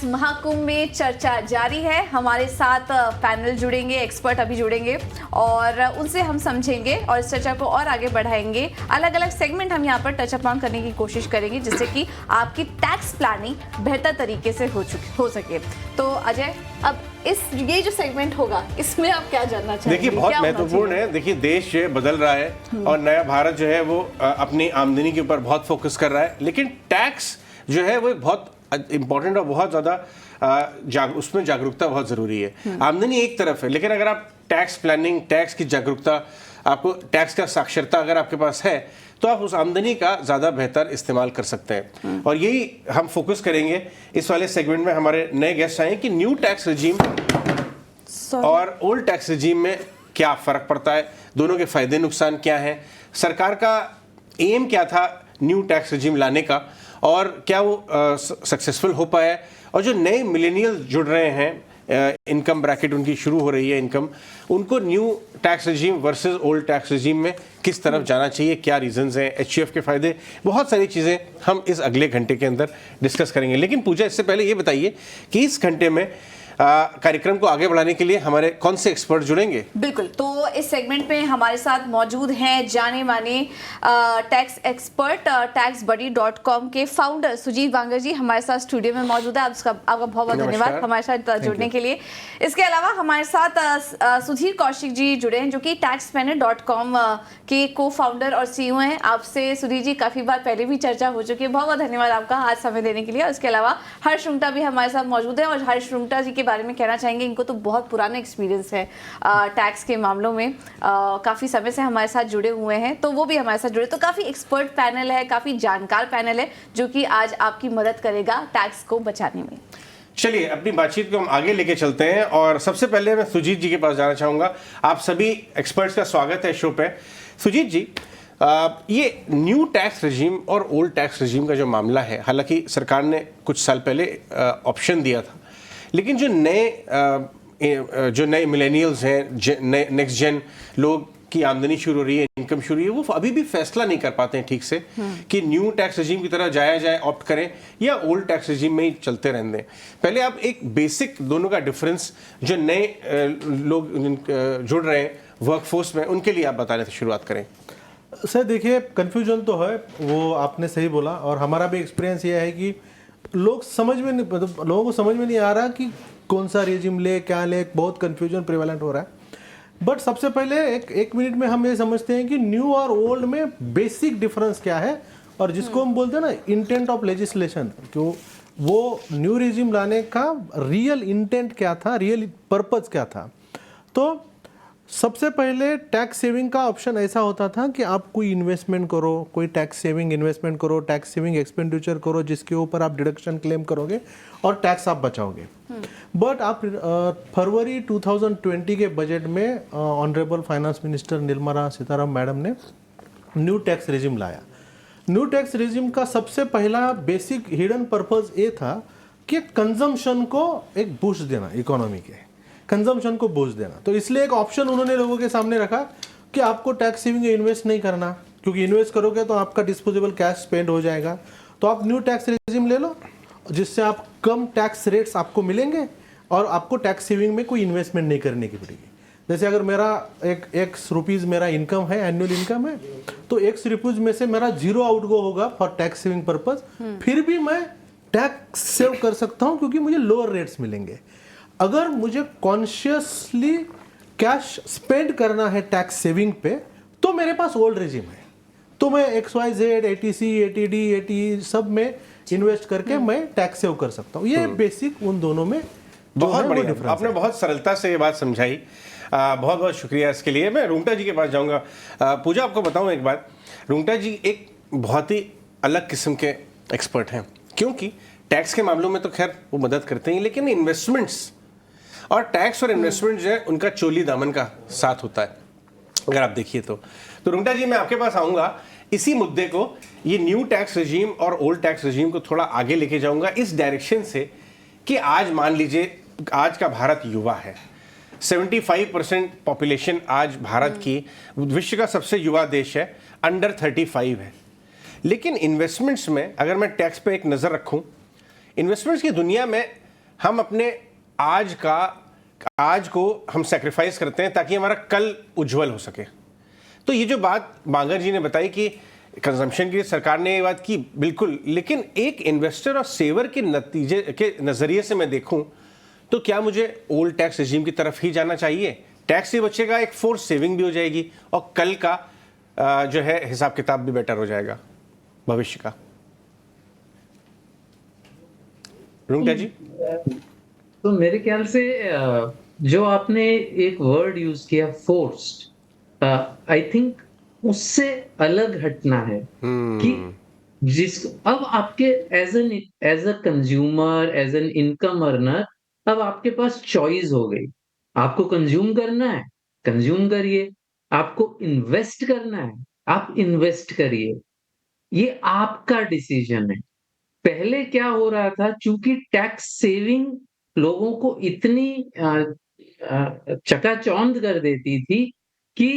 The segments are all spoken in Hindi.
टैक्स महाकुंभ में चर्चा जारी है। हमारे साथ पैनल जुड़ेंगे, एक्सपर्ट अभी जुड़ेंगे और उनसे हम समझेंगे और इस चर्चा को और आगे बढ़ाएंगे। अलग अलग सेगमेंट हम यहाँ पर टच अपॉन करने की कोशिश करेंगे जिससे कि आपकी टैक्स प्लानिंग बेहतर तरीके से हो सके। तो अजय, अब ये जो सेगमेंट होगा इसमें आप क्या जानना चाहेंगे? देखिए, बहुत महत्वपूर्ण है। देखिए, देश जो है बदल रहा है और नया भारत जो है वो अपनी आमदनी के ऊपर बहुत फोकस कर रहा है, लेकिन टैक्स जो है वो बहुत इंपॉर्टेंट और बहुत ज़्यादा उसमें जागरूकता बहुत ज़रूरी है। आमदनी एक तरफ है, लेकिन अगर आप टैक्स प्लानिंग, टैक्स की जागरूकता, आपको टैक्स का साक्षरता अगर आपके पास है तो आप उस आमदनी का ज़्यादा बेहतर इस्तेमाल कर सकते हैं। और यही हम फोकस करेंगे इस वाले सेगमेंट में। हमारे नए गेस्ट आए कि न्यू टैक्स रिजीम और ओल्ड टैक्स रिजीम में क्या फ़र्क पड़ता है, दोनों के फ़ायदे नुकसान क्या हैं, सरकार का एम क्या था न्यू टैक्स रिजीम लाने का और क्या वो सक्सेसफुल हो पाया, और जो नए मिलेनियल जुड़ रहे हैं, इनकम ब्रैकेट उनकी शुरू हो रही है इनकम, उनको new tax regime versus old tax regime में किस तरफ जाना चाहिए, क्या रीजंस हैं, एचयूएफ के फायदे, बहुत सारी चीज़ें हम इस अगले घंटे के अंदर डिस्कस करेंगे। लेकिन पूजा, इससे पहले ये बताइए कि इस घंटे में कार्यक्रम को आगे बढ़ाने के लिए हमारे कौन से एक्सपर्ट जुड़ेंगे? बिल्कुल, तो इस सेगमेंट में हमारे साथ मौजूद हैं जाने माने टैक्स एक्सपर्ट taxbuddy.com के फाउंडर सुजीत वांगर जी हमारे साथ स्टूडियो में मौजूद है। आपका बहुत बहुत धन्यवाद हमारे साथ जुड़ने के लिए। इसके अलावा हमारे साथ सुधीर कौशिक जी जुड़े हैं जो कि taxpanel.com के को फाउंडर और सीईओ हैं। आपसे सुधीर जी काफ़ी बार पहले भी चर्चा हो चुकी है, बहुत बहुत धन्यवाद आपका आज समय देने के लिए। और इसके अलावा हर्ष रुंगटा भी हमारे साथ मौजूद है और हर्ष रुंगटा जी के बारे में कहना चाहेंगे, इनको तो बहुत पुराना एक्सपीरियंस है टैक्स के मामलों में, काफ़ी समय से हमारे साथ जुड़े हुए हैं, तो वो भी हमारे साथ जुड़े। तो काफ़ी एक्सपर्ट पैनल है, काफ़ी जानकार पैनल है जो कि आज आपकी मदद करेगा टैक्स को बचाने में। चलिए, अपनी बातचीत को हम आगे लेके चलते हैं और सबसे पहले मैं सुजीत जी के पास जाना चाहूँगा। आप सभी एक्सपर्ट्स का स्वागत है शो पे। सुजीत जी, ये न्यू टैक्स रिजीम और ओल्ड टैक्स रिजीम का जो मामला है, हालांकि सरकार ने कुछ साल पहले ऑप्शन दिया था, लेकिन जो नए मिलेनियल्स हैं, नेक्स्ट जेन लोग की आमदनी शुरू हो रही है, इनकम शुरू हुई है, वो अभी भी फैसला नहीं कर पाते हैं ठीक से कि न्यू टैक्स रिजीम की तरफ जाया जाए, ऑप्ट करें, या ओल्ड टैक्स रिजीम में ही चलते रहने दें। पहले आप एक बेसिक दोनों का डिफरेंस, जो नए लोग जुड़ रहे हैं वर्कफोर्स में, उनके लिए आप बताने से शुरुआत करें। सर देखिए, कन्फ्यूजन तो है, वो आपने सही बोला, और हमारा भी एक्सपीरियंस ये है कि लोगों को समझ में नहीं आ रहा कि कौन सा रेजिम ले, क्या ले, बहुत कन्फ्यूजन प्रिवेलेंट हो रहा है। बट सबसे पहले एक मिनट में हम ये समझते हैं कि न्यू और ओल्ड में बेसिक डिफरेंस क्या है, और जिसको हम बोलते हैं ना इंटेंट ऑफ लेजिस्लेशन, क्यों वो न्यू रेजिम लाने का रियल इंटेंट क्या था, रियल पर्पज क्या था। तो सबसे पहले टैक्स सेविंग का ऑप्शन ऐसा होता था कि आप कोई इन्वेस्टमेंट करो, कोई टैक्स सेविंग इन्वेस्टमेंट करो, टैक्स सेविंग एक्सपेंडिचर करो, जिसके ऊपर आप डिडक्शन क्लेम करोगे और टैक्स आप बचाओगे। बट आप फरवरी 2020 के बजट में honourable finance minister Nirmala Sitharaman madam ने न्यू टैक्स रेजिम लाया। न्यू टैक्स रेजिम का सबसे पहला बेसिक हिडन पर्पज ये था कि कंजम्पशन को एक बूस्ट देना, इकोनॉमी के कंजम्पशन को बूस्ट देना। तो इसलिए एक ऑप्शन उन्होंने लोगों के सामने रखा कि आपको टैक्स सेविंग इन्वेस्ट नहीं करना, क्योंकि इन्वेस्ट करोगे तो आपका डिस्पोजेबल कैश स्पेंड हो जाएगा। तो आप न्यू टैक्स रेजिम ले लो, जिससे आप कम टैक्स रेट्स आपको मिलेंगे और आपको टैक्स सेविंग में कोई इन्वेस्टमेंट नहीं करने की पड़ेगी। जैसे अगर मेरा एक्स रुपीज़ मेरा इनकम है, एनुअल इनकम है, तो एक्स रुपीज़ में से मेरा जीरो आउटगो होगा फॉर टैक्स सेविंग पर्पज, फिर भी मैं टैक्स सेव कर सकता हूँ क्योंकि मुझे लोअर रेट्स मिलेंगे। अगर मुझे कॉन्शियसली कैश स्पेंड करना है टैक्स सेविंग पे, तो मेरे पास ओल्ड रेजिम है, तो मैं XYZ, ATC, ATD, ATE सब में इन्वेस्ट करके मैं टैक्स सेव कर सकता हूँ। ये बेसिक उन दोनों में बहुत बढ़िया, आपने बहुत सरलता से ये बात समझाई, बहुत बहुत शुक्रिया इसके लिए। मैं रुंगटा जी के पास जाऊंगा। पूजा, आपको बताऊं एक बात, रुंगटा जी एक बहुत ही अलग किस्म के एक्सपर्ट हैं, क्योंकि टैक्स के मामलों में तो खैर वो मदद करते हैं, लेकिन इन्वेस्टमेंट्स और टैक्स और इन्वेस्टमेंट जो है उनका चोली दामन का साथ होता है, अगर आप देखिए तो रुंगटा जी मैं आपके पास आऊंगा इसी मुद्दे को, ये न्यू टैक्स रिजीम और ओल्ड टैक्स रिजीम को थोड़ा आगे लेके जाऊंगा इस डायरेक्शन से कि आज मान लीजिए आज का भारत युवा है, 75% पॉपुलेशन आज भारत की विश्व का सबसे युवा देश है, अंडर 35 है। लेकिन इन्वेस्टमेंट्स में अगर मैं टैक्स पे एक नज़र रखूं, इन्वेस्टमेंट्स की दुनिया में हम अपने आज को हम सेक्रीफाइस करते हैं ताकि हमारा कल उज्जवल हो सके। तो ये जो बात बांगर जी ने बताई कि कंजम्पशन की सरकार ने ये बात की, बिल्कुल, लेकिन एक इन्वेस्टर और सेवर के नतीजे के नज़रिए से मैं देखूं तो क्या मुझे ओल्ड टैक्स रिजीम की तरफ ही जाना चाहिए? टैक्स से बचेगा, एक फोर्स सेविंग भी हो जाएगी और कल का जो है हिसाब किताब भी बेटर हो जाएगा भविष्य का। रुंगटा जी? तो मेरे ख्याल से जो आपने एक वर्ड यूज किया फोर्स्ड, आई थिंक उससे अलग हटना है कि जिस अब आपके as a consumer, as an income earner, अब आपके पास चॉइस हो गई। आपको कंज्यूम करना है, कंज्यूम करिए। आपको इन्वेस्ट करना है, आप इन्वेस्ट करिए। ये आपका डिसीजन है। पहले क्या हो रहा था, चूंकि टैक्स सेविंग लोगों को इतनी चकाचौंध कर देती थी कि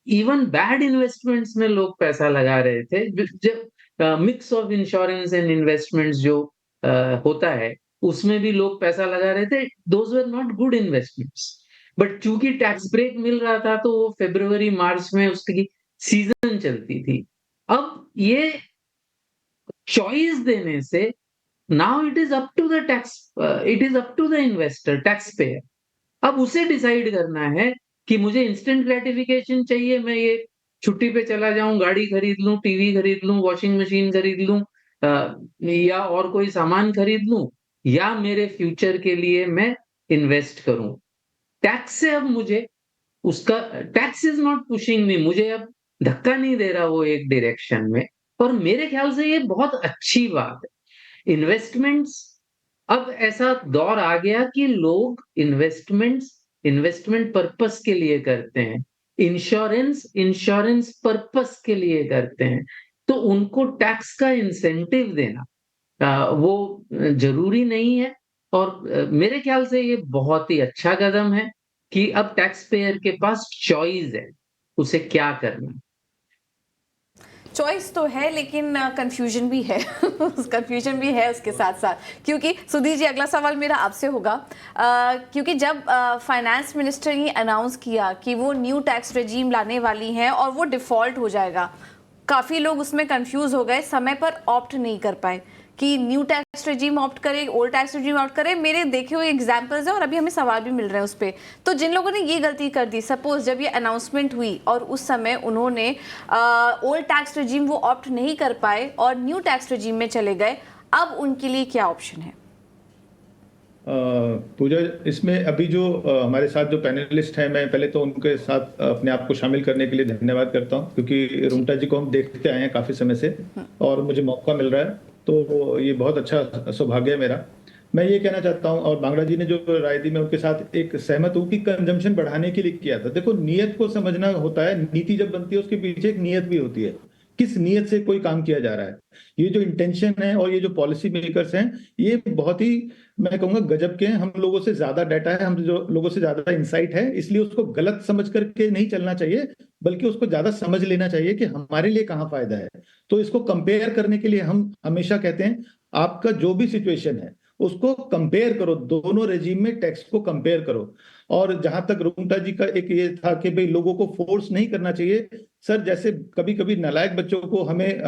इवन बैड इन्वेस्टमेंट्स में लोग पैसा लगा रहे थे। जब mix of insurance and investments जो होता है, उसमें भी लोग पैसा लगा रहे थे। Those were not good investments, but चूंकि टैक्स ब्रेक मिल रहा था तो वो फरवरी मार्च में उसकी सीजन चलती थी। अब ये चॉइस देने से now it is up to the tax, it is up to the investor, tax payer. अब उसे डिसाइड करना है कि मुझे इंस्टेंट ग्रेटिफिकेशन चाहिए, मैं ये छुट्टी पे चला जाऊं, गाड़ी खरीद लूं, टीवी खरीद लूं, वॉशिंग मशीन खरीद लूं, या और कोई सामान खरीद लूं, या मेरे फ्यूचर के लिए मैं इन्वेस्ट करूं। टैक्स से अब मुझे उसका tax is not pushing me, मुझे अब धक्का नहीं दे रहा वो एक डायरेक्शन में। और मेरे ख्याल से ये बहुत अच्छी बात है। इन्वेस्टमेंट्स, अब ऐसा दौर आ गया कि लोग इन्वेस्टमेंट पर्पस के लिए करते हैं, इंश्योरेंस पर्पस के लिए करते हैं। तो उनको टैक्स का इंसेंटिव देना वो जरूरी नहीं है। और मेरे ख्याल से ये बहुत ही अच्छा कदम है कि अब टैक्स पेयर के पास चॉइस है उसे क्या करना। चॉइस तो है, लेकिन कंफ्यूजन भी है कंफ्यूजन भी है उसके साथ साथ। क्योंकि सुधीर जी, अगला सवाल मेरा आपसे होगा, क्योंकि जब फाइनेंस मिनिस्टर ने अनाउंस किया कि वो न्यू टैक्स रेजीम लाने वाली हैं और वो डिफ़ॉल्ट हो जाएगा, काफ़ी लोग उसमें कंफ्यूज हो गए, समय पर ऑप्ट नहीं कर पाए कि न्यू टैक्स रेजीम ऑप्ट करे, ओल्ड टैक्स रेजीम ऑप्ट करे। मेरे देखे हुए एग्जांपल्स हैं और अभी हमें सवाल भी मिल रहे हैं उस पर। तो जिन लोगों ने ये गलती कर दी, सपोज जब ये अनाउंसमेंट हुई और उस समय उन्होंने ओल्ड टैक्स रेजीम वो ऑप्ट नहीं कर पाए और न्यू टैक्स रेजीम में चले गए, अब उनके लिए क्या ऑप्शन है? पूजा, इसमें अभी जो हमारे साथ जो पैनलिस्ट हैं, मैं पहले तो उनके साथ अपने आप को शामिल करने के लिए धन्यवाद करता हूं, क्योंकि रुंगटा जी को हम देखते आए हैं काफी समय से और मुझे मौका मिल रहा है, तो ये बहुत अच्छा सौभाग्य है मेरा। मैं ये कहना चाहता हूं, और बांगड़ा जी ने जो राय दी मैं उनके साथ एक सहमत हूं कि कंजम्पशन बढ़ाने के लिए किया था। देखो, नियत को समझना होता है, नीति जब बनती है उसके पीछे एक नियत भी होती है, किस नियत से कोई काम किया जा रहा है। ये जो इंटेंशन है और ये जो पॉलिसी मेकर्स हैं, ये बहुत ही, मैं कहूंगा, गजब के हैं। हम लोगों से ज्यादा डाटा है, हम जो लोगों से ज्यादा इंसाइट है, इसलिए उसको गलत समझ करके नहीं चलना चाहिए, बल्कि उसको ज्यादा समझ लेना चाहिए कि हमारे लिए कहाँ फायदा है। तो इसको कंपेयर करने के लिए हम हमेशा कहते हैं, आपका जो भी सिचुएशन है उसको कंपेयर करो, दोनों रेजिम में टैक्स को कंपेयर करो। और जहां तक रुंगटा जी का एक ये था कि भाई लोगों को फोर्स नहीं करना चाहिए, सर, जैसे कभी कभी नालायक बच्चों को हमें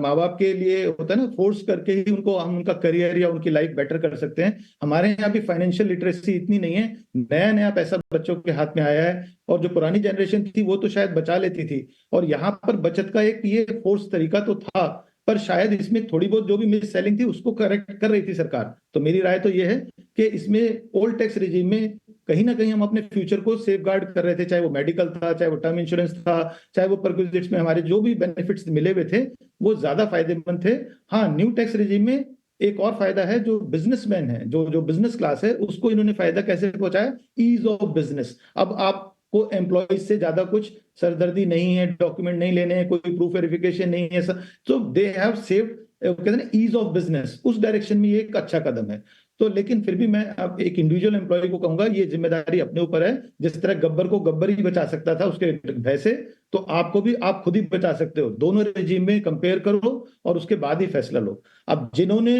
माँ बाप के लिए होता है ना, फोर्स करके ही उनको हम उनका करियर या उनकी लाइफ बेटर कर सकते हैं। हमारे यहाँ भी फाइनेंशियल लिटरेसी इतनी नहीं है, नया नया पैसा बच्चों के हाथ में आया है, और जो पुरानी जनरेशन थी वो तो शायद बचा लेती थी, और यहाँ पर बचत का एक ये फोर्स तरीका तो था, पर शायद इसमें थोड़ी बहुत जो भी मिस सेलिंग थी उसको करेक्ट कर रही थी सरकार। तो मेरी राय तो ये है कि इसमें ओल्ड टैक्स रिजीम में कहीं ना कहीं हम अपने फ्यूचर को सेफ गार्ड कर रहे थे, चाहे वो मेडिकल था, चाहे वो टर्म इंश्योरेंस था, चाहे वो परक्विजिट्स में हमारे जो भी बेनिफिट्स मिले हुए थे वो ज्यादा फायदेमंद थे। हाँ, न्यू टैक्स रिजीम में एक और फायदा है, जो बिजनेसमैन है, जो बिजनेस क्लास है, उसको इन्होंने फायदा कैसे पहुंचाया, ईज ऑफ बिजनेस। अब आपको एम्प्लॉयज से ज्यादा कुछ सरदर्दी नहीं है, डॉक्यूमेंट नहीं लेने हैं, कोई प्रूफ वेरिफिकेशन नहीं है, सो दे हैव सेव्ड, कहते हैं ना, ईज ऑफ बिजनेस। उस डायरेक्शन में ये एक अच्छा कदम है। तो लेकिन फिर भी मैं अब एक इंडिविजुअल एम्प्लॉय को कहूंगा, ये जिम्मेदारी अपने ऊपर है। जिस तरह गब्बर को गब्बर ही बचा सकता था उसके भय से, तो आपको भी आप खुद ही बचा सकते हो। दोनों रेजिम में कंपेयर करो और उसके बाद ही फैसला लो। अब जिन्होंने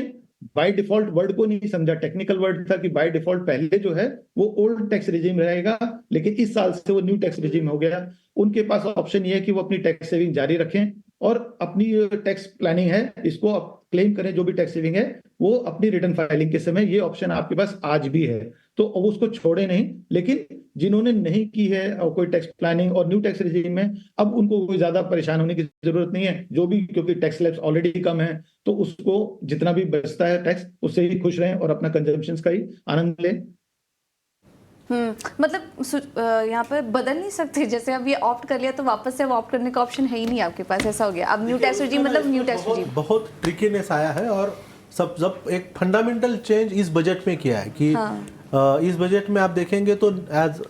बाय डिफॉल्ट वर्ड को नहीं समझा, टेक्निकल वर्ड था कि बाय डिफॉल्ट पहले जो है वो ओल्ड टैक्स रिजीम रहेगा, लेकिन इस साल से वो न्यू टैक्स रिजीम हो गया। उनके पास ऑप्शन ये है कि वो अपनी टैक्स सेविंग जारी रखें और अपनी टैक्स प्लानिंग है इसको क्लेम करें, जो भी टैक्स सेविंग है वो अपनी रिटर्न फाइलिंग के समय, ये ऑप्शन आपके पास आज भी है, तो अब उसको छोड़े नहीं। लेकिन जिन्होंने नहीं की है और कोई टैक्स प्लानिंग और न्यू टैक्स रिजीम में, अब उनको कोई ज्यादा परेशान होने की जरूरत नहीं है, जो भी, क्योंकि टैक्स स्लैब्स ऑलरेडी कम है, तो उसको जितना भी बचता है टैक्स उससे ही खुश रहें और अपना कंजम्पशन का ही आनंद लें। मतलब यहाँ पर बदल नहीं सकते, जैसे अब ये ऑप्ट कर लिया तो वापस से अब ऑप्ट करने का ऑप्शन है ही नहीं आपके पास, ऐसा हो गया अब न्यू टैक्स रिजीम, मतलब न्यू टैक्स रिजीम बहुत ट्रिकीनेस आया है। और सब एक फंडामेंटल चेंज इस बजट में किया है कि इस बजट में आप देखेंगे तो एज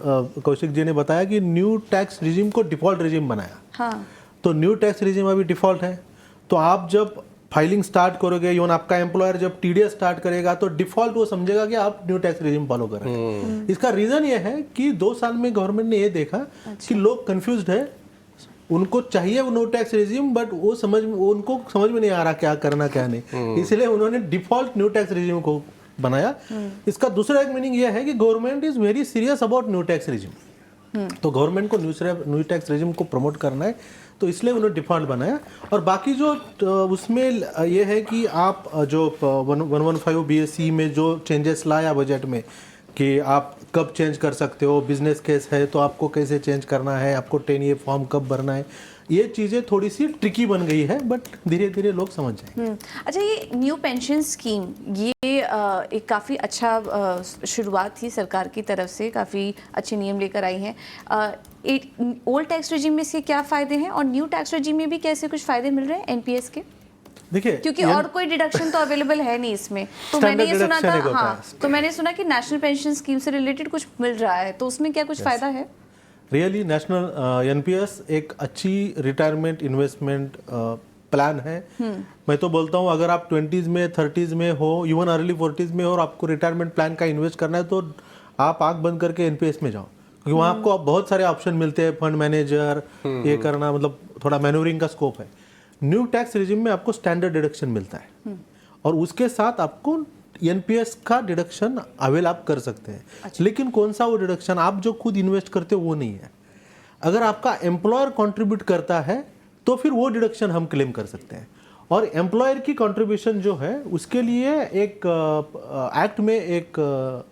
कौशिक जी ने बताया कि न्यू टैक्स रिजीम को डिफॉल्ट रिजीम बनाया। हाँ। तो न्यू टैक्स रिजीम अभी डिफॉल्ट है, तो आप जब फाइलिंग स्टार्ट करोगे, इवन आपका एम्प्लॉयर जब टीडीएस स्टार्ट करेगा तो डिफॉल्ट वो समझेगा कि आप न्यू टैक्स रिजीम फॉलो कर रहे हैं। इसका रीजन ये है कि 2 साल में गवर्नमेंट ने ये देखा कि लोग कंफ्यूज्ड है, उनको चाहिए वो नो टैक्स रिजीम, बट वो उनको समझ में नहीं आ रहा क्या करना क्या नहीं, इसलिए उन्होंने डिफॉल्ट न्यू टैक्स रिजीम को बनाया। इसका दूसरा एक मीनिंग यह है कि government is very serious about new tax regime, तो गवर्नमेंट को न्यू टैक्स रिजीम को प्रमोट करना है, तो इसलिए उन्होंने डिफॉल्ट बनाया। और बाकी जो उसमें ये है कि आप जो 115 BSE में जो चेंजेस लाया बजट में कि आप कब चेंज कर सकते हो, बिजनेस केस है तो आपको कैसे चेंज करना है, आपको 10A फॉर्म कब भरना है, ये चीज़ें थोड़ी सी ट्रिकी बन गई है, बट धीरे धीरे लोग समझ जाएंगे। अच्छा, ये न्यू पेंशन स्कीम ये एक काफ़ी अच्छा शुरुआत थी सरकार की तरफ से, काफ़ी अच्छे नियम लेकर आई हैं। ओल्ड टैक्स रेजिम में इसके क्या फ़ायदे हैं और न्यू टैक्स रेजिम में भी कैसे कुछ फ़ायदे मिल रहे हैं एनपीएस के? देखिए, क्योंकि और कोई डिडक्शन तो अवेलेबल है नहीं इसमें, तो मैंने ये सुना था, हाँ, तो मैंने सुना कि नेशनल पेंशन स्कीम से रिलेटेड कुछ मिल रहा है, तो उसमें क्या कुछ फ़ायदा है? रियली नेशनल एनपीएस एक अच्छी रिटायरमेंट इन्वेस्टमेंट प्लान है। मैं तो बोलता हूँ अगर आप 20s में 30s में हो, इवन अर्ली 40s में हो और आपको रिटायरमेंट प्लान का इन्वेस्ट करना है, तो आप आंख बंद करके एनपीएस में जाओ, क्योंकि वहाँ आपको बहुत सारे ऑप्शन मिलते हैं, फंड मैनेजर ये करना, मतलब थोड़ा मैन्यूवरिंग का स्कोप है। न्यू टैक्स रिजिम में आपको स्टैंडर्ड डिडक्शन मिलता है और उसके साथ आपको एनपीएस का डिडक्शन अवेल आप कर सकते हैं। अच्छा। लेकिन कौन सा वो डिडक्शन, आप जो खुद इन्वेस्ट करते हो वो नहीं है। अगर आपका एम्प्लॉयर कंट्रीब्यूट करता है तो फिर वो डिडक्शन हम क्लेम कर सकते हैं। और एम्प्लॉयर की कंट्रीब्यूशन जो है उसके लिए एक एक्ट में एक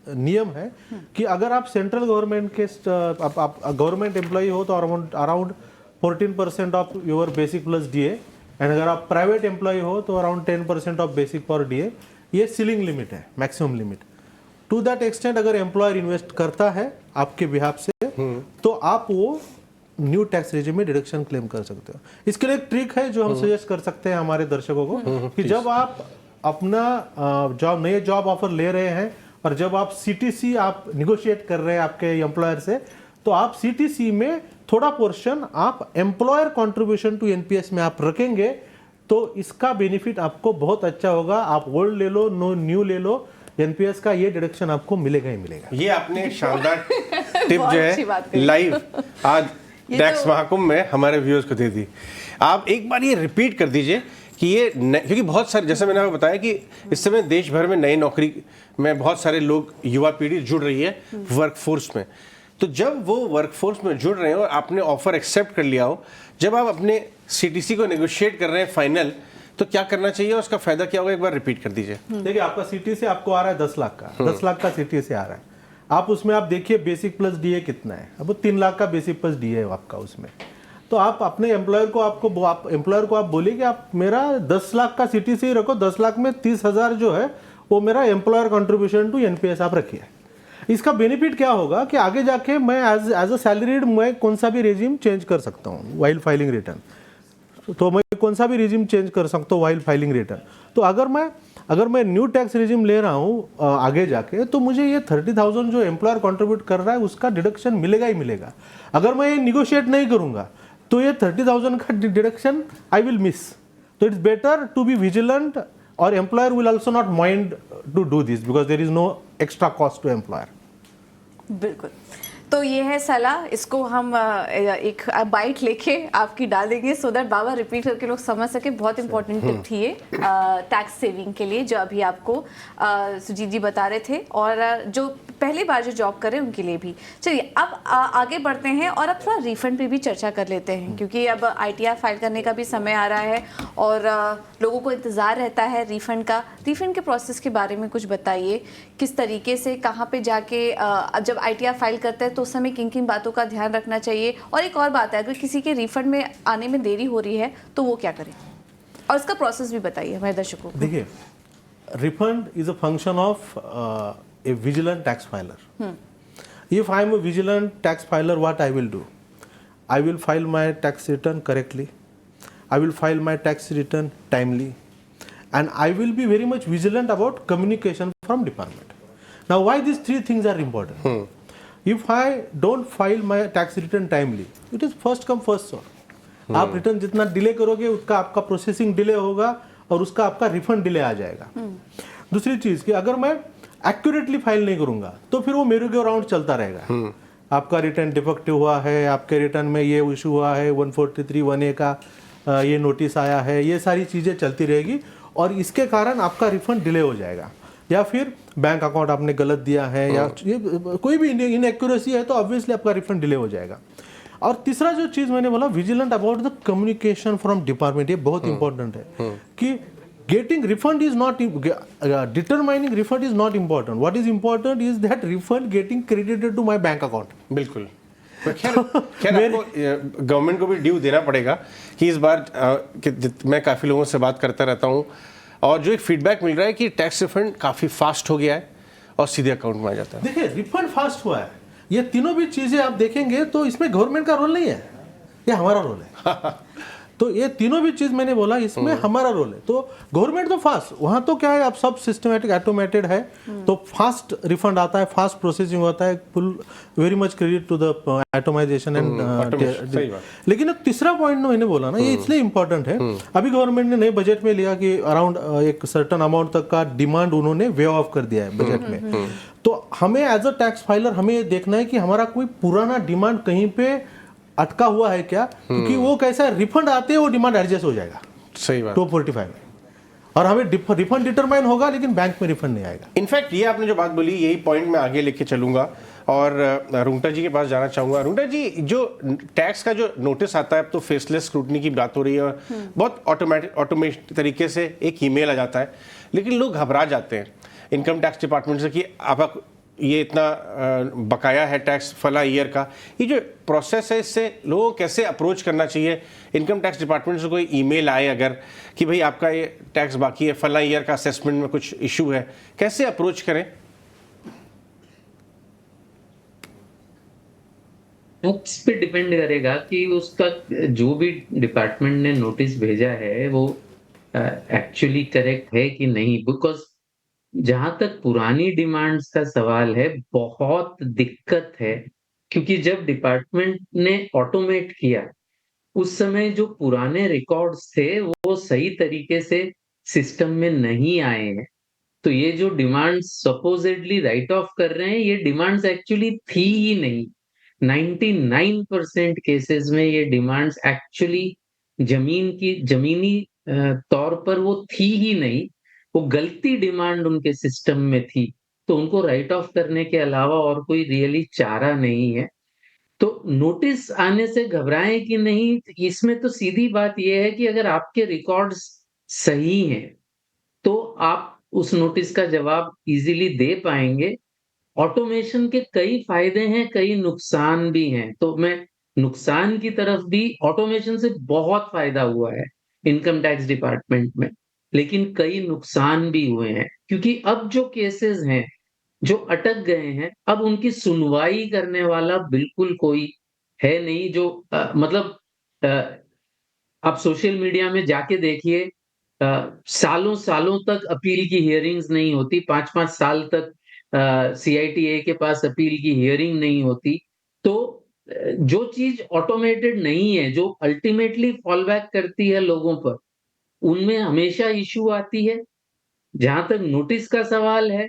नियम है कि अगर आप सेंट्रल गवर्नमेंट के आप गवर्नमेंट एम्प्लॉय हो तो around 14% of your basic plus DA, and अगर आप प्राइवेट एम्प्लॉय हो तो around 10% of basic for DA. ये सीलिंग लिमिट है, maximum limit. To that extent अगर एम्प्लॉयर इन्वेस्ट करता है आपके बिहाफ से तो आप वो न्यू टैक्स रेजिम में डिडक्शन क्लेम कर सकते हो। इसके लिए एक ट्रिक है जो हम सजेस्ट कर सकते हैं हमारे दर्शकों को कि जब आप अपना नए जॉब ऑफर ले रहे हैं और जब आप सीटीसी आप निगोशिएट कर रहे हैं आपके एम्प्लॉयर से, तो आप सीटीसी में थोड़ा पोर्शन आप एम्प्लॉयर कंट्रीब्यूशन टू एनपीएस में आप रखेंगे, तो इसका बेनिफिट आपको बहुत अच्छा होगा। आप ओल्ड ले लो, नो न्यू ले लो, एनपीएस का ये डिडक्शन आपको मिलेगा ही मिलेगा। ये आपने शानदार टिप जो है लाइव आज टैक्स महाकुंभ में हमारे व्यूअर्स को दे दी। आप एक बार ये रिपीट कर दीजिए कि ये क्योंकि बहुत सारे, जैसे मैंने आपको बताया कि इस समय देश भर में नई नौकरी में बहुत सारे लोग, युवा पीढ़ी जुड़ रही है वर्कफोर्स में। तो जब वो वर्कफोर्स में जुड़ रहे हो और आपने ऑफर एक्सेप्ट कर लिया हो, जब आप अपने सीटीसी को नेगोशिएट कर रहे हैं फाइनल, तो क्या करना चाहिए, उसका फायदा क्या होगा, एक बार रिपीट कर दीजिए। देखिए, आपका सीटीसी आपको आ रहा है 10 लाख का, 10 लाख का सीटीसी आ रहा है। आप उसमें आप देखिए बेसिक प्लस डीए कितना है, अब 3 लाख का बेसिक प्लस डीए है आपका उसमें। तो आप अपने एम्प्लॉयर को आप बोलिए कि आप मेरा 10 लाख का सीटीसी रखो, 10 लाख में 30,000 जो है वो मेरा एम्प्लॉयर कंट्रीब्यूशन टू एनपीएस आप रखिए। इसका बेनिफिट क्या होगा कि आगे जाके मैं एज अ सैलरीड मैं कौन सा भी रेजिम चेंज कर सकता हूँ वाइल फाइलिंग रिटर्न, तो मैं कौन सा भी रेजिम चेंज कर सकता हूँ वाइल फाइलिंग रिटर्न। तो अगर मैं न्यू टैक्स रेजिम ले रहा हूँ आगे जाके, तो मुझे ये 30,000 जो एम्प्लॉयर कंट्रीब्यूट कर रहा है उसका डिडक्शन मिलेगा ही मिलेगा। अगर मैं ये निगोशिएट नहीं करूँगा तो ये 30,000 का डिडक्शन आई विल मिस। तो it's better to be vigilant, और employer will also not mind to do this because there is no extra cost to employer. बिल्कुल। तो ये है सलाह, इसको हम एक बाइट लेके आपकी डाल देंगे सो दैट बाबा रिपीट करके लोग समझ सके। बहुत इंपॉर्टेंट टिप थी ये टैक्स सेविंग के लिए, जो अभी आपको सुजीत जी बता रहे थे, और जो पहली बार जो जॉब कर रहे हैं उनके लिए भी। चलिए अब आगे बढ़ते हैं और अब थोड़ा रिफंड पे भी चर्चा कर लेते हैं, क्योंकि अब ITR फाइल करने का भी समय आ रहा है और लोगों को इंतज़ार रहता है रिफंड का। रिफंड के प्रोसेस के बारे में कुछ बताइए, किस तरीके से, कहाँ पे जाके जब ITR फाइल करते हैं तो उस समय किन किन बातों का ध्यान रखना चाहिए, और एक और बात है, अगर किसी के रिफंड में आने में देरी हो रही है तो वो क्या करें, और उसका प्रोसेस भी बताइए हमारे दर्शकों को। देखिए, refund is a function of a vigilant tax filer. If I am a vigilant tax filer, what I will do? I will file my tax return correctly. I will file my tax return timely, and I will be very much vigilant about communication from department. Now, why these three things are important? If I don't file my tax return timely, it is first come first serve. आप रिटर्न जितना डिले करोगे उतना आपका प्रोसेसिंग डिले होगा और उसका आपका रिफंड डिले आ जाएगा। दूसरी चीज़ कि अगर मैं एक्यूरेटली फाइल नहीं करूंगा तो फिर वो मेरे के राउंड चलता रहेगा। आपका रिटर्न डिफेक्टिव हुआ है, आपके रिटर्न में ये इशू हुआ है, 143 1A का ये नोटिस आया है, ये सारी चीज़ें चलती रहेगी और इसके कारण आपका रिफंड डिले हो जाएगा, या फिर बैंक अकाउंट आपने गलत दिया है या ये कोई भी इनएक्यूरेसी है तो ऑब्वियसली आपका रिफंड डिले हो जाएगा। और तीसरा जो चीज़ मैंने बोला, vigilant about the communication from department, ये बहुत इंपॉर्टेंट है कि getting refund is not determining refund is not important. What is important is that refund getting credited to my bank account. बिल्कुल। तो खैर आपको गवर्नमेंट को भी ड्यू देना पड़ेगा कि इस बार मैं काफ़ी लोगों से बात करता रहता हूँ और जो एक फीडबैक मिल रहा है कि टैक्स रिफंड काफ़ी फास्ट हो गया है और सीधे अकाउंट में आ जाता है। देखिए, रिफंड फास्ट हुआ है, ये तीनों भी चीज़ें आप देखेंगे तो इसमें गवर्नमेंट का रोल नहीं है, ये हमारा रोल है। तो ये तीनों भी चीज़ मैंने बोला इसमें हमारा रोल है। तो गवर्नमेंट तो फास्ट, वहाँ तो क्या है, अब सब सिस्टमेटिक ऑटोमेटेड है, तो फास्ट रिफंड आता है, फास्ट प्रोसेसिंग होता है, full very much credit to the automization and. लेकिन एक तीसरा पॉइंट मैंने बोला ना, ये इसलिए इंपॉर्टेंट है, अभी गवर्नमेंट ने नए बजट में लिया कि अराउंड एक सर्टन अमाउंट तक का डिमांड उन्होंने वे ऑफ कर दिया है बजट में। तो हमें एज अ टैक्स फाइलर हमें ये देखना है कि हमारा कोई पुराना डिमांड कहीं पे अटका हुआ है क्या, क्योंकि वो कैसा है, रिफंड आते हैं वो डिमांड एडजस्ट हो जाएगा। सही बात। 245 में, और हमें रिफंड डिटरमाइन होगा लेकिन बैंक में रिफंड नहीं आएगा। इनफैक्ट ये आपने जो बात बोली, यही पॉइंट मैं आगे लेके चलूंगा और रुंगटा जी के पास जाना चाहूंगा। रुंगटा जी, जो टैक्स का जो नोटिस आता है, अब तो फेसलेस स्क्रूटनी की बात हो रही है और बहुत ऑटोमेटिक तरीके से एक ईमेल आ जाता है, लेकिन लोग घबरा जाते हैं इनकम टैक्स डिपार्टमेंट से कि आप ये इतना बकाया है टैक्स फला ईयर का। ये जो प्रोसेस है, इससे लोगों को कैसे अप्रोच करना चाहिए? इनकम टैक्स डिपार्टमेंट से कोई ईमेल आए अगर कि भाई आपका ये टैक्स बाकी है, फला ईयर का असेसमेंट में कुछ इशू है, कैसे अप्रोच करें? टैक्स पे डिपेंड करेगा कि उसका जो भी डिपार्टमेंट ने नोटिस भेजा है वो एक्चुअली करेक्ट है कि नहीं। बिकॉज जहां तक पुरानी डिमांड्स का सवाल है, बहुत दिक्कत है, क्योंकि जब डिपार्टमेंट ने ऑटोमेट किया उस समय जो पुराने रिकॉर्ड्स थे वो सही तरीके से सिस्टम में नहीं आए हैं। तो ये जो डिमांड्स सपोजेडली राइट ऑफ कर रहे हैं, ये डिमांड्स एक्चुअली थी ही नहीं। 99% केसेस में ये डिमांड्स एक्चुअली जमीनी तौर पर वो थी ही नहीं, वो गलती डिमांड उनके सिस्टम में थी, तो उनको राइट ऑफ करने के अलावा और कोई रियली चारा नहीं है। तो नोटिस आने से घबराएं कि नहीं, इसमें तो सीधी बात यह है कि अगर आपके रिकॉर्ड्स सही हैं तो आप उस नोटिस का जवाब इजीली दे पाएंगे। ऑटोमेशन के कई फायदे हैं, कई नुकसान भी हैं। तो मैं नुकसान की तरफ भी, ऑटोमेशन से बहुत फायदा हुआ है इनकम टैक्स डिपार्टमेंट में, लेकिन कई नुकसान भी हुए हैं, क्योंकि अब जो केसेस हैं जो अटक गए हैं, अब उनकी सुनवाई करने वाला बिल्कुल कोई है नहीं। जो मतलब आप सोशल मीडिया में जाके देखिए, सालों सालों तक अपील की हियरिंग्स नहीं होती, 5-5 साल तक CITA के पास अपील की हियरिंग नहीं होती। तो जो चीज ऑटोमेटेड नहीं है, जो अल्टीमेटली फॉल बैक करती है लोगों पर, उनमें हमेशा इश्यू आती है। जहां तक नोटिस का सवाल है,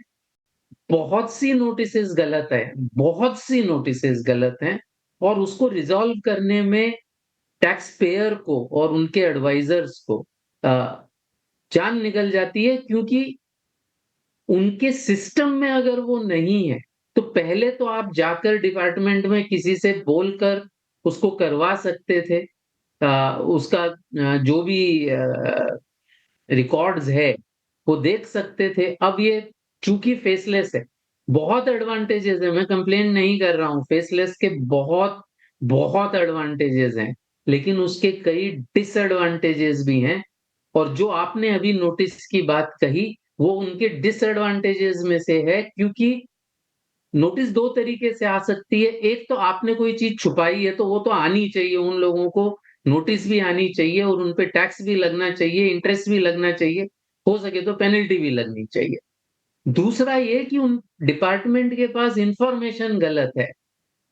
बहुत सी नोटिसेस गलत है, बहुत सी नोटिसेस गलत हैं, और उसको रिजॉल्व करने में टैक्स पेयर को और उनके एडवाइजर्स को जान निकल जाती है, क्योंकि उनके सिस्टम में अगर वो नहीं है, तो पहले तो आप जाकर डिपार्टमेंट में किसी से बोलकर उसको करवा सकते थे। उसका जो भी रिकॉर्ड्स है, वो देख सकते थे। अब ये चूंकि फेसलेस है, बहुत एडवांटेजेस है, मैं कंप्लेन नहीं कर रहा हूँ, फेसलेस के बहुत बहुत एडवांटेजेस हैं, लेकिन उसके कई डिसएडवांटेजेस भी हैं। और जो आपने अभी नोटिस की बात कही, वो उनके डिसएडवांटेजेस में से है, क्योंकि नोटिस दो तरीके से आ सकती है। एक तो आपने कोई चीज छुपाई है, तो वो तो आनी चाहिए, उन लोगों को नोटिस भी आनी चाहिए और उन पे टैक्स भी लगना चाहिए, इंटरेस्ट भी लगना चाहिए, हो सके तो पेनल्टी भी लगनी चाहिए। दूसरा ये कि उन डिपार्टमेंट के पास इंफॉर्मेशन गलत है।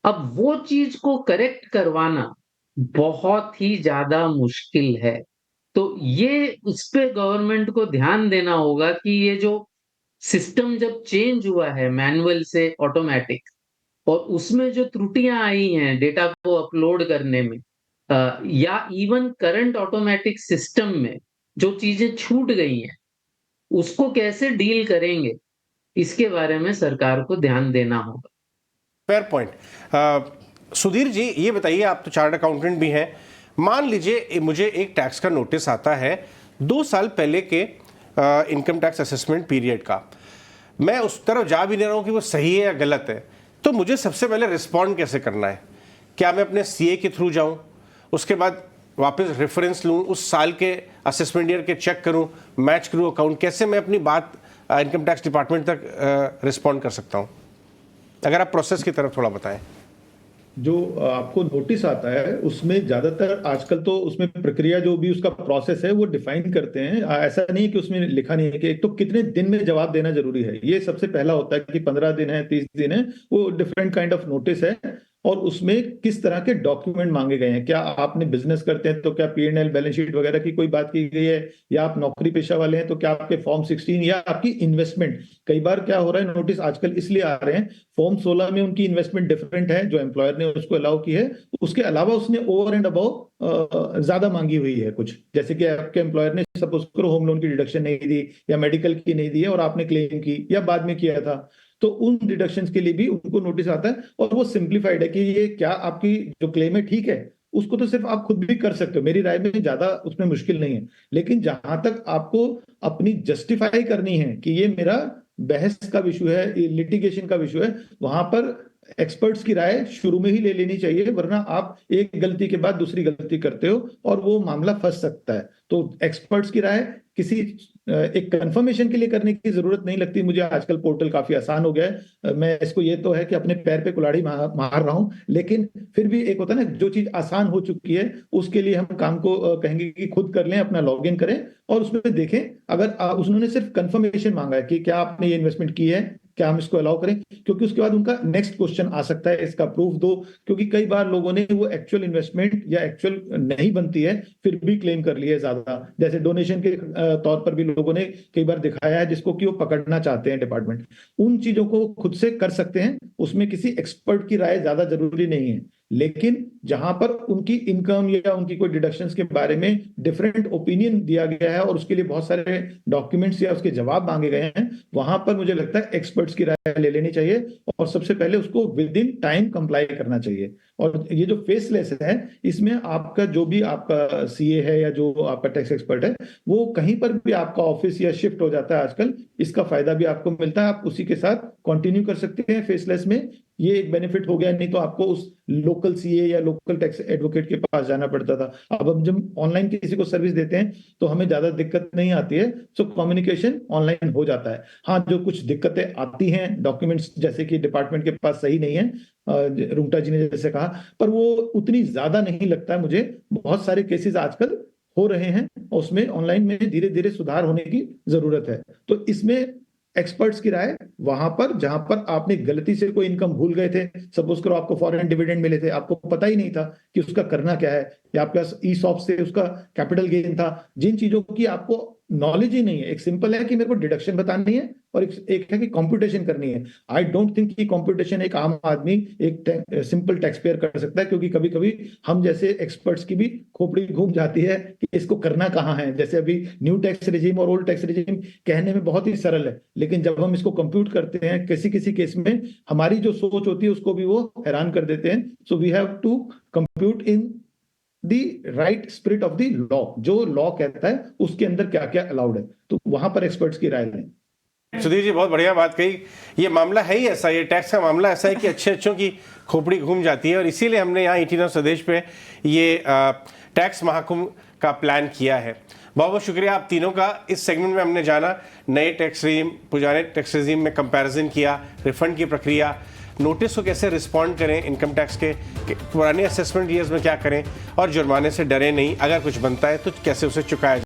अब वो चीज को करेक्ट करवाना बहुत ही ज्यादा मुश्किल है। तो ये इस पे गवर्नमेंट को ध्यान देना होगा कि ये जो सिस्टम जब चेंज हुआ है मैनुअल से ऑटोमेटिक, और उसमें जो त्रुटियां आई हैं डेटा को अपलोड करने में, या इवन करंट ऑटोमेटिक सिस्टम में जो चीजें छूट गई हैं, उसको कैसे डील करेंगे, इसके बारे में सरकार को ध्यान देना होगा। Fair point. सुधीर जी, ये बताइए, आप तो चार्टर्ड अकाउंटेंट भी हैं। मान लीजिए मुझे एक टैक्स का नोटिस आता है 2 साल पहले के इनकम टैक्स असेसमेंट पीरियड का, मैं उस तरफ जा भी नहीं रहा हूँ कि वो सही है या गलत है, तो मुझे सबसे पहले रिस्पॉन्ड कैसे करना है? क्या मैं अपने सीए के थ्रू जाऊँ, उसके बाद वापस रेफरेंस लूँ, उस साल के असेसमेंट ईयर के चेक करूँ, मैच करूँ अकाउंट? कैसे मैं अपनी बात इनकम टैक्स डिपार्टमेंट तक रिस्पॉन्ड कर सकता हूँ? अगर आप प्रोसेस की तरफ थोड़ा बताएं। जो आपको नोटिस आता है उसमें ज्यादातर आजकल तो उसमें प्रक्रिया जो भी उसका प्रोसेस है वो डिफाइन करते हैं। ऐसा नहीं है कि उसमें लिखा नहीं है कि एक तो कितने दिन में जवाब देना जरूरी है, ये सबसे पहला होता है कि 15 दिन है, 30 दिन है, वो डिफरेंट काइंड ऑफ नोटिस है। और उसमें किस तरह के डॉक्यूमेंट मांगे गए हैं, क्या आपने बिजनेस करते हैं तो क्या P&L बैलेंस शीट वगैरह की कोई बात की गई है, या आप नौकरी पेशा वाले हैं तो क्या आपके फॉर्म 16 या आपकी इन्वेस्टमेंट। कई बार क्या हो रहा है, नोटिस आजकल इसलिए आ रहे हैं, फॉर्म 16 में उनकी इन्वेस्टमेंट डिफरेंट है जो एम्प्लॉयर ने उसको अलाउ की है, उसके अलावा उसने ओवर एंड अबव ज्यादा मांगी हुई है कुछ। जैसे कि आपके एम्प्लॉयर ने सपोज करो होम लोन की डिडक्शन नहीं दी या मेडिकल की नहीं दी है और आपने क्लेम की या बाद में किया था, तो उन डिडक्शंस के लिए भी उनको नोटिस आता है। और वो सिंप्लीफाइड है कि ये क्या आपकी जो क्लेम है ठीक है, उसको तो सिर्फ आप खुद भी कर सकते हो, मेरी राय में ज्यादा उसमें मुश्किल नहीं है। लेकिन जहां तक आपको अपनी जस्टिफाई करनी है कि ये मेरा बहस का विषय है, ये लिटिगेशन का विषय है, वहां पर एक्सपर्ट्स की राय शुरू में ही ले लेनी चाहिए, वरना आप एक गलती के बाद दूसरी गलती करते हो और वो मामला फंस सकता है। तो एक्सपर्ट्स की राय किसी एक कंफर्मेशन के लिए करने की जरूरत नहीं लगती मुझे। आजकल पोर्टल काफी आसान हो गया है, मैं इसको ये तो है कि अपने पैर पे कुल्हाड़ी मार रहा हूं, लेकिन फिर भी एक होता है ना, जो चीज आसान हो चुकी है उसके लिए हम काम को कहेंगे कि खुद कर लें, अपना लॉग इन करें और उसमें देखें। अगर उन्होंने सिर्फ कंफर्मेशन मांगा है कि क्या आपने ये इन्वेस्टमेंट की है, क्या हम इसको अलाउ करें, क्योंकि उसके बाद उनका नेक्स्ट क्वेश्चन आ सकता है, इसका प्रूफ दो। क्योंकि कई बार लोगों ने वो एक्चुअल इन्वेस्टमेंट या एक्चुअल नहीं बनती है फिर भी क्लेम कर लिए ज्यादा, जैसे डोनेशन के तौर पर भी लोगों ने कई बार दिखाया है, जिसको कि वो पकड़ना चाहते हैं डिपार्टमेंट। उन चीजों को खुद से कर सकते हैं, उसमें किसी एक्सपर्ट की राय ज्यादा जरूरी नहीं है। लेकिन जहां पर उनकी इनकम या उनकी कोई डिडक्शंस के बारे में डिफरेंट ओपिनियन दिया गया है और उसके लिए बहुत सारे डॉक्यूमेंट्स या उसके जवाब मांगे गए हैं, वहां पर मुझे लगता है एक्सपर्ट्स की राय ले लेनी चाहिए और सबसे पहले उसको विद इन टाइम कंप्लाई करना चाहिए। और ये जो फेसलेस है, इसमें आपका जो भी आपका सीए है या जो आपका टैक्स एक्सपर्ट है, वो कहीं पर भी आपका ऑफिस या शिफ्ट हो जाता है आजकल, इसका फायदा भी आपको मिलता है, आप उसी के साथ कंटिन्यू कर सकते हैं फेसलेस में। ये एक बेनिफिट हो गया, नहीं तो आपको उस लोकल सीए या लोकल टैक्स एडवोकेट के पास जाना पड़ता था। अब हम जब ऑनलाइन किसी को सर्विस देते हैं तो हमें ज्यादा दिक्कत नहीं आती है, सो कम्युनिकेशन ऑनलाइन हो जाता है। हाँ, जो कुछ दिक्कतें आती हैं, डॉक्यूमेंट्स जैसे कि डिपार्टमेंट के पास सही नहीं है, रूंगटा जी ने जैसे कहा, पर वो उतनी ज्यादा नहीं लगता है मुझे। बहुत सारे केसेस आजकल हो रहे हैं, उसमें ऑनलाइन में धीरे धीरे सुधार होने की जरूरत है। तो इसमें एक्सपर्ट्स की राय वहां पर जहां पर आपने गलती से कोई इनकम भूल गए थे, सपोज करो आपको फॉरेन डिविडेंड मिले थे, आपको पता ही नहीं था कि उसका करना क्या है, या आपके पास ईसॉप से उसका कैपिटल गेन था, जिन चीजों की आपको नॉलेज ही नहीं है। एक सिंपल है कि मेरे को डिडक्शन बतानी है और एक है कि कंप्यूटेशन करनी है। आई डोंट थिंक कि कंप्यूटेशन एक आम आदमी एक सिंपल टैक्स पेयर कर सकता है, क्योंकि कभी कभी हम जैसे एक्सपर्ट्स की भी खोपड़ी घूम जाती है कि इसको करना कहाँ है। जैसे अभी न्यू टैक्स रिजीम और ओल्ड टैक्स रिजीम कहने में बहुत ही सरल है, लेकिन जब हम इसको कंप्यूट करते हैं किसी किसी केस में हमारी जो सोच होती है उसको भी वो हैरान कर देते हैं। So we have to compute in the right spirit of the law. जो लॉ कहता है उसके अंदर क्या क्या अलाउड है, तो वहां पर एक्सपर्ट्स की राय लें। सुधीर जी बहुत बढ़िया बात कही। ये मामला है ही ऐसा, ये टैक्स का मामला ऐसा है कि अच्छे अच्छों की खोपड़ी घूम जाती है, और इसीलिए हमने यहाँ 18 स्वदेश पे ये टैक्स महाकुंभ का प्लान किया है। बहुत बहुत शुक्रिया आप तीनों का। इस सेगमेंट में हमने जाना नए टैक्स रेजिम, पुराने टैक्स रेजिम में कंपैरिजन किया, रिफंड की प्रक्रिया, नोटिस को कैसे रिस्पॉन्ड करें इनकम टैक्स के पुराने असेसमेंट ईयर्स में क्या करें, और जुर्माने से डरे नहीं, अगर कुछ बनता है तो कैसे उसे चुकाया